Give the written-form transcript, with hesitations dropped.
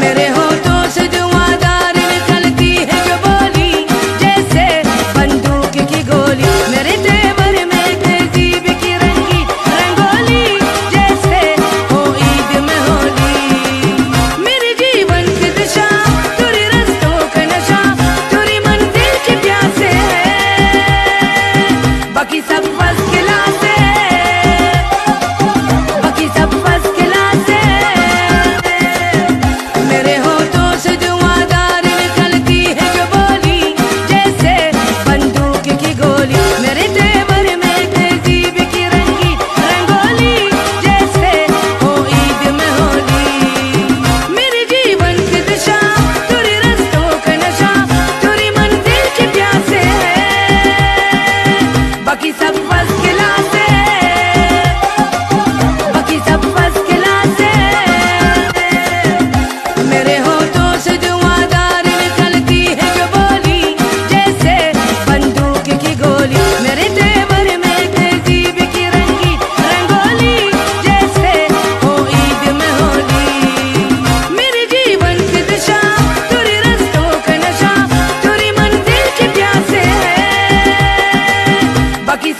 मेरे होठों से धुआंधार निकलती है जो बोली, जैसे बंदूक की गोली। मेरे तेवर में तहजीब की रंगी रंगोली, जैसे हो ईद में होली। मेरे जीवन की दिशा तेरे रास्तों का नशा, तेरी मंजिल की प्यासे है, बाकी सब फर्स्ट क्लास है, बाकी सब फर्स्ट क्लास है। मेरे होठों से धुआंधार निकलती है जो बोली, जैसे बंदूक की गोली। मेरे तेवर में तहजीब की रंगी रंगोली, जैसे हो ईद में होली। मेरे जीवन की दिशा तेरे रास्तों का नशा, तेरी मंजिल की प्यासे है, बाकी सब फर्स्ट क्लास है, बाकी सब फर्स्ट क्लास है। मेरे होठों से धुआंधार निकलती है जो बोली, जैसे बंदूक की गोली। मेरे तेवर में तहजीब की रंगी रंगोली, जैसे हो ईद में होली। मेरे जीवन की दिशा तेरे रास्तों का नशा, तेरी मंजिल की प्यासे है, बाकी